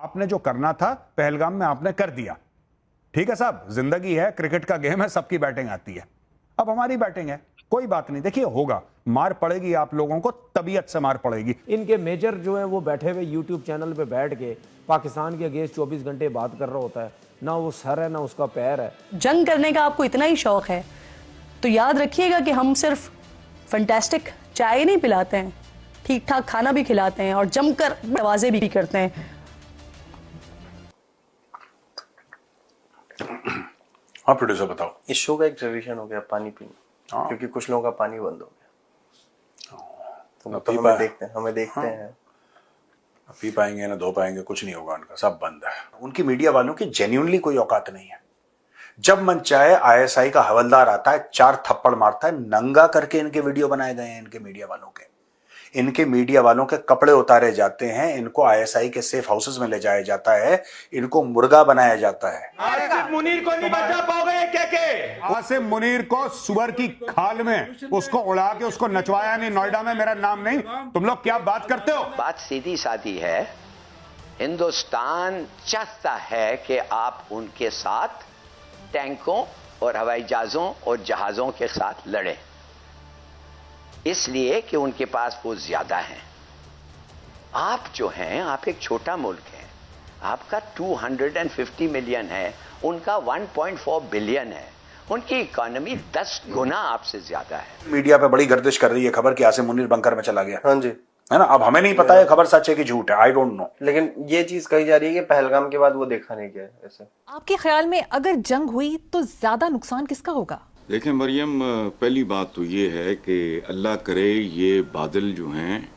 आपने जो करना था पहलगाम में आपने कर दिया। ठीक है साहब, जिंदगी है, क्रिकेट का गेम है, सबकी बैटिंग आती है। अब हमारी बैटिंग है, कोई बात नहीं। देखिए होगा, मार पड़ेगी आप लोगों को, तबीयत से मार पड़ेगी। इनके मेजर जो है वो बैठे हुए यूट्यूब चैनल पे बैठ के पाकिस्तान के अगेंस्ट 24 घंटे बात कर रहा होता है, ना वो सर है ना उसका पैर है। जंग करने का आपको इतना ही शौक है तो याद रखिएगा कि हम सिर्फ फैंटास्टिक चाय नहीं पिलाते हैं, ठीक ठाक खाना भी खिलाते हैं और जमकर नवाजे भी करते हैं। हाँ प्रोड्यूसर बताओ। इस शो का एक ट्रेडिशन हो गया पानी पीना, क्योंकि कुछ लोगों का पानी बंद हो गया। तो हमें देखते हैं। पी पाएंगे ना धो पाएंगे, कुछ नहीं होगा उनका, सब बंद है। उनकी मीडिया वालों की जेन्युइनली कोई औकात नहीं है। जब मन चाहे आईएसआई का हवलदार आता है, 4 थप्पड़ मारता है, नंगा करके इनके वीडियो बनाए गए हैं। इनके मीडिया वालों के कपड़े उतारे जाते हैं, इनको आईएसआई के सेफ हाउसेस में ले जाया जाता है, इनको मुर्गा बनाया जाता है। आसिफ मुनीर को नहीं बचा पाओगे के आसिफ मुनीर को सुअर की खाल में उसको उड़ा के उसको नचवाया नहीं, नोएडा में मेरा नाम नहीं। तुम लोग क्या बात करते हो? बात सीधी सादी है। हिंदुस्तान चाहता है कि आप उनके साथ टैंकों और हवाई जहाजों और जहाजों के साथ लड़ें, इसलिए कि उनके पास वो ज्यादा हैं। आप जो हैं, आप एक छोटा मुल्क है, आपका 250 मिलियन है, उनका 1.4 बिलियन है, उनकी इकोनॉमी 10 गुना आपसे ज्यादा है। मीडिया पे बड़ी गर्दिश कर रही है खबर कि आसिफ मुनीर बंकर में चला गया। हाँ जी, है ना। अब हमें नहीं पता है खबर सच है कि झूठ है, आई डोंट नो। लेकिन ये चीज कही जा रही है कि पहलगाम के बाद वो देखा नहीं गया। ऐसे आपके ख्याल में अगर जंग हुई तो ज्यादा नुकसान किसका होगा? देखें मरियम, पहली बात तो ये है कि अल्लाह करे ये बादल जो हैं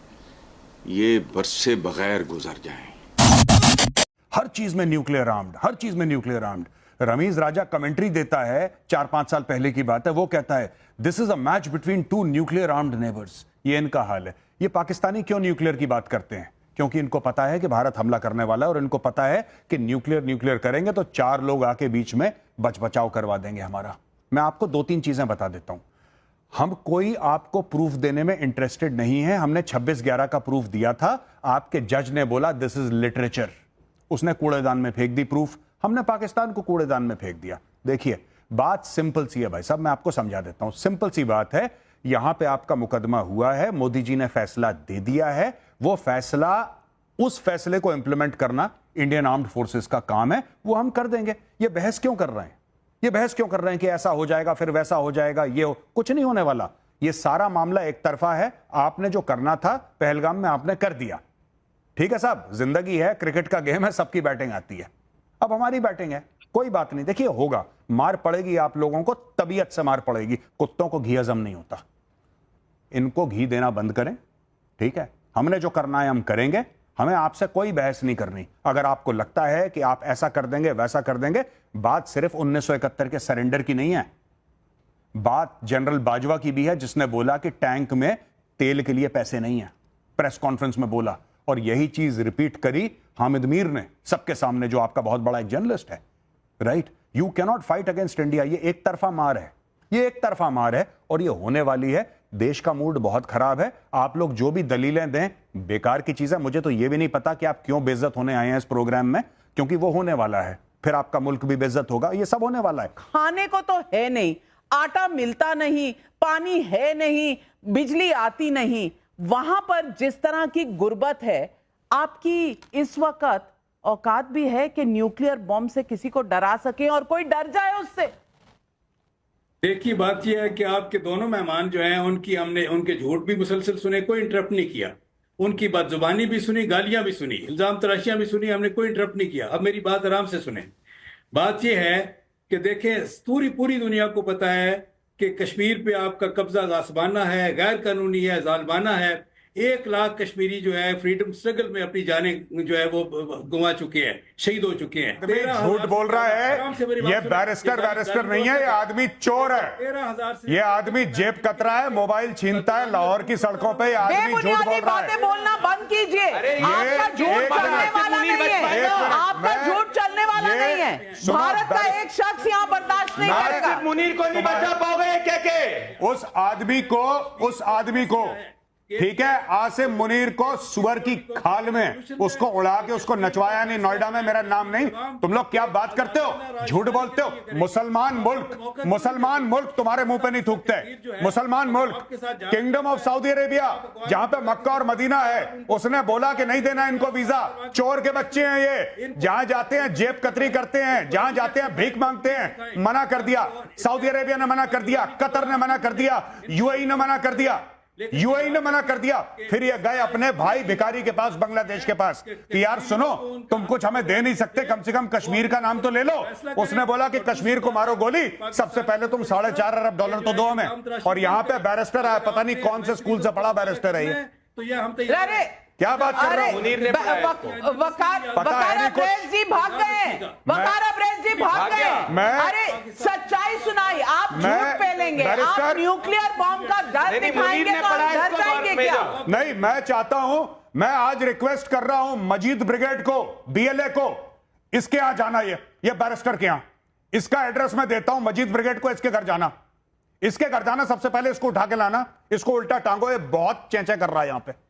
ये बरसे बगैर गुजर जाएं। हर चीज में न्यूक्लियर आर्म्ड, हर चीज में न्यूक्लियर आर्म्ड। रमीज राजा कमेंट्री देता है, 4-5 साल पहले की बात है, वो कहता है this is a match between 2 nuclear armed neighbours. ये इनका हाल है। ये पाकिस्तानी क्यों न्यूक्लियर की बात करते हैं? क्योंकि इनको पता है कि भारत हमला करने वाला है और इनको पता है कि न्यूक्लियर करेंगे तो 4 लोग आके बीच में बचाव करवा देंगे हमारा। मैं आपको 2-3 चीजें बता देता हूं। हम कोई आपको प्रूफ देने में इंटरेस्टेड नहीं है। हमने 26/11 का प्रूफ दिया था, आपके जज ने बोला दिस इज लिटरेचर, उसने कूड़ेदान में फेंक दी प्रूफ। हमने पाकिस्तान को कूड़ेदान में फेंक दिया। देखिए बात सिंपल सी है भाई साहब, मैं आपको समझा देता हूं। सिंपल सी बात है, यहां पे आपका मुकदमा हुआ है, मोदी जी ने फैसला दे दिया है, वो फैसला, उस फैसले को इंप्लीमेंट करना इंडियन आर्म्ड फोर्सेस का काम है, वो हम कर देंगे। ये बहस क्यों कर रहे हैं? ये बहस क्यों कर रहे हैं कि ऐसा हो जाएगा फिर वैसा हो जाएगा? कुछ नहीं होने वाला। ये सारा मामला एक तरफा है। आपने जो करना था पहलगाम में आपने कर दिया। ठीक है साहब, जिंदगी है, क्रिकेट का गेम है, सबकी बैटिंग आती है। अब हमारी बैटिंग है, कोई बात नहीं। देखिए होगा, मार पड़ेगी आप लोगों को, तबीयत से मार पड़ेगी। कुत्तों को घी हजम नहीं होता, इनको घी देना बंद करें। ठीक है, हमने जो करना है हम करेंगे, हमें आपसे कोई बहस नहीं करनी। अगर आपको लगता है कि आप ऐसा कर देंगे वैसा कर देंगे, बात सिर्फ 1971 के सरेंडर की नहीं है, बात जनरल बाजवा की भी है, जिसने बोला कि टैंक में तेल के लिए पैसे नहीं है, प्रेस कॉन्फ्रेंस में बोला। और यही चीज रिपीट करी हामिद मीर ने सबके सामने, जो आपका बहुत बड़ा एक जर्नलिस्ट है। Right, you can not fight against India. ये एक तरफा मार है, ये एक तरफा मार है और ये होने वाली है। देश का मूड बहुत खराब है। आप लोग जो भी दलीलें दें बेकार की चीज है। मुझे तो ये भी नहीं पता कि आप क्यों बेइज्जत होने आए हैं इस प्रोग्राम में, क्योंकि वो होने वाला है, फिर आपका मुल्क भी बेइज्जत होगा, ये सब होने वाला है। खाने को तो है नहीं, आटा मिलता नहीं, पानी है नहीं, बिजली आती नहीं, वहां पर जिस तरह की गुर्बत है, आपकी इस वक्त औकात भी है कि न्यूक्लियर बॉम्ब से किसी को डरा सके और कोई डर जाए उससे? देखिए बात यह है कि आपके दोनों मेहमान जो हैं हमने उनके झूठ भी मुसलसल सुने, कोई इंटरप्ट नहीं किया। उनकी बदजुबानी भी सुनी, गालियां भी सुनी, इल्जाम तराशियां भी सुनी, हमने कोई इंटरप्ट नहीं किया। अब मेरी बात आराम से सुने। बात यह है कि देखें, पूरी दुनिया को पता है कि कश्मीर पे आपका कब्जा गासबाना है, गैर कानूनी है, जालमाना है। 1 लाख कश्मीरी जो है फ्रीडम स्ट्रगल में अपनी जाने जो है वो गंवा चुके हैं, शहीद हो चुके हैं। झूठ बोल रहा है, ये बैरिस्टर नहीं है, ये आदमी चोर है। 13,000 से ये आदमी जेब कतरा है, मोबाइल छीनता है लाहौर की सड़कों पे। आदमी झूठ बोल रहा है। बोलना बंद कीजिए। आपका झूठ चलने वाला नहीं है, आपका झूठ चलने वाला नहीं है। भारत का एक शख्स यहाँ बर्दाश्त नहीं करेगा। मुनीर को नहीं बचा पाओगे के उस आदमी को ठीक है, आसिम मुनीर को सुअर की खाल में उसको उड़ा के उसको नचवाया नहीं, नोएडा में मेरा नाम नहीं। तुम लोग क्या बात करते हो, झूठ बोलते हो। मुसलमान मुल्क तुम्हारे मुंह पे नहीं थूकते। मुसलमान मुल्क, किंगडम ऑफ सऊदी अरेबिया जहां पे मक्का और मदीना है, उसने बोला कि नहीं देना इनको वीजा। चोर के बच्चे हैं ये, जहां जाते हैं जेब कतरी करते हैं, जहां जाते हैं भीख मांगते हैं। मना कर दिया, सऊदी अरेबिया ने मना कर दिया, कतर ने मना कर दिया, यूएई ने मना कर दिया, फिर ये गए अपने भाई भिखारी के पास, बांग्लादेश के पास कि यार सुनो, तुम कुछ हमें दे नहीं सकते, कम से कम कश्मीर का नाम तो ले लो। उसने बोला कि कश्मीर को मारो गोली, सबसे पहले तुम $4.5 अरब तो दो हमें। और यहाँ पे बैरिस्टर आया, पता नहीं कौन से स्कूल से पढ़ा बैरिस्टर है ये। तो ये हम तैयार, क्या बात कर रहे हो? वकार अब्रेज जी भाग गए, वकार अब्रेज जी भाग गए। अरे सच्चाई सुनाई, आप झूठ फैलेंगे, आप न्यूक्लियर बॉम्ब का डर दिखाएंगे तो हम डर जाएंगे क्या? नहीं, मैं चाहता हूं, मैं आज रिक्वेस्ट कर रहा हूं मजीद ब्रिगेड को, बीएलए को, इसके यहां जाना, ये बैरिस्टर के यहां, इसका एड्रेस मैं देता हूं। मजीद ब्रिगेड को इसके घर जाना, इसके घर जाना, सबसे पहले इसको उठा के लाना, इसको उल्टा टांगो, ये बहुत चेंचे कर रहा है यहां पे।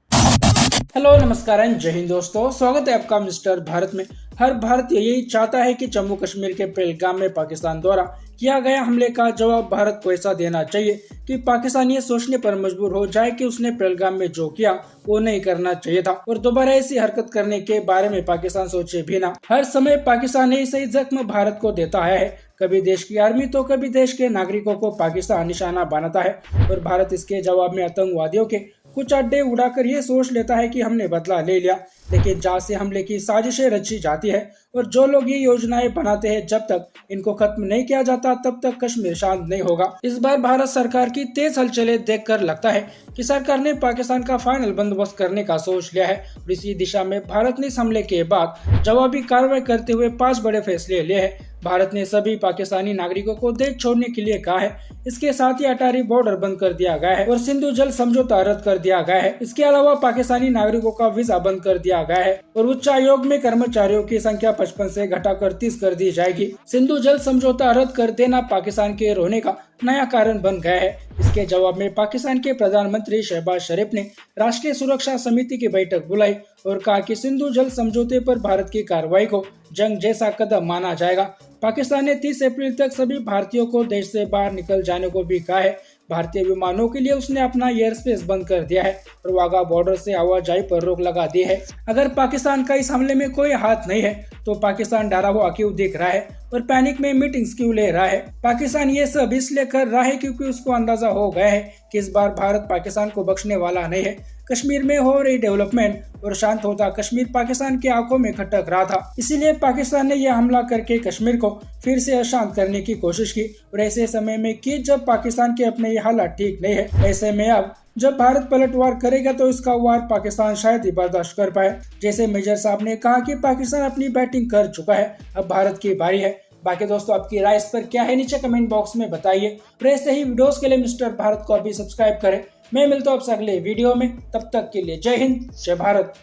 हेलो नमस्कार एंड जय हिंद दोस्तों, स्वागत है आपका मिस्टर भारत में। हर भारतीय यही चाहता है कि जम्मू कश्मीर के पहलगाम में पाकिस्तान द्वारा किया गया हमले का जवाब भारत को ऐसा देना चाहिए कि पाकिस्तान ये सोचने पर मजबूर हो जाए कि उसने पहलगाम में जो किया वो नहीं करना चाहिए था, और दोबारा ऐसी हरकत करने के बारे में पाकिस्तान सोचे भी ना। हर समय पाकिस्तान ऐसे ही जख्म भारत को देता है, कभी देश की आर्मी तो कभी देश के नागरिकों को पाकिस्तान निशाना बनाता है, और भारत इसके जवाब में आतंकवादियों के कुछ अड्डे उड़ाकर ये सोच लेता है कि हमने बदला ले लिया। लेकिन जहाँ से हमले की साजिशें रची जाती है और जो लोग ये योजनाएं बनाते हैं, जब तक इनको खत्म नहीं किया जाता तब तक कश्मीर शांत नहीं होगा। इस बार भारत सरकार की तेज हलचलें देखकर लगता है कि सरकार ने पाकिस्तान का फाइनल बंदोबस्त करने का सोच लिया है, और इसी दिशा में भारत ने इस हमले के बाद जवाबी कार्रवाई करते हुए 5 बड़े फैसले लिए हैं। भारत ने सभी पाकिस्तानी नागरिकों को देश छोड़ने के लिए कहा है। इसके साथ ही अटारी बॉर्डर बंद कर दिया गया है और सिंधु जल समझौता रद्द कर दिया गया है। इसके अलावा पाकिस्तानी नागरिकों का वीजा बंद कर दिया गया है और उच्च आयोग में कर्मचारियों की संख्या 55 से घटाकर 30 कर दी जाएगी। सिंधु जल समझौता रद्द कर देना पाकिस्तान के रोने का नया कारण बन गया है। इसके जवाब में पाकिस्तान के प्रधानमंत्री शहबाज शरीफ ने राष्ट्रीय सुरक्षा समिति की बैठक बुलाई और कहा कि सिंधु जल समझौते पर भारत की कार्रवाई को जंग जैसा कदम माना जाएगा। पाकिस्तान ने 30 अप्रैल तक सभी भारतीयों को देश से बाहर निकल जाने को भी कहा है। भारतीय विमानों के लिए उसने अपना एयर स्पेस बंद कर दिया है और वाघा बॉर्डर से आवाजाही पर रोक लगा दी है। अगर पाकिस्तान का इस हमले में कोई हाथ नहीं है तो पाकिस्तान डरा हुआ क्यों दिख रहा है और पैनिक में मीटिंग्स क्यों ले रहा है? पाकिस्तान ये सब इसलिए कर रहा है क्योंकि उसको अंदाजा हो गया है कि इस बार भारत पाकिस्तान को बख्शने वाला नहीं है। कश्मीर में हो रही डेवलपमेंट और शांत होता कश्मीर पाकिस्तान की आंखों में खटक रहा था, इसीलिए पाकिस्तान ने यह हमला करके कश्मीर को फिर से अशांत करने की कोशिश की और ऐसे समय में की जब पाकिस्तान के अपने ये हालात ठीक नहीं है। ऐसे में अब जब भारत पलटवार करेगा तो इसका वार पाकिस्तान शायद ही बर्दाश्त कर पाए। जैसे मेजर साहब ने कहा कि पाकिस्तान अपनी बैटिंग कर चुका है, अब भारत की बारी है। बाकी दोस्तों आपकी राय इस पर क्या है, नीचे कमेंट बॉक्स में बताइए। और ऐसे ही वीडियोस के लिए मिस्टर भारत को अभी सब्सक्राइब करें। मैं मिलता हूँ आपसे अगले वीडियो में, तब तक के लिए जय हिंद जय भारत।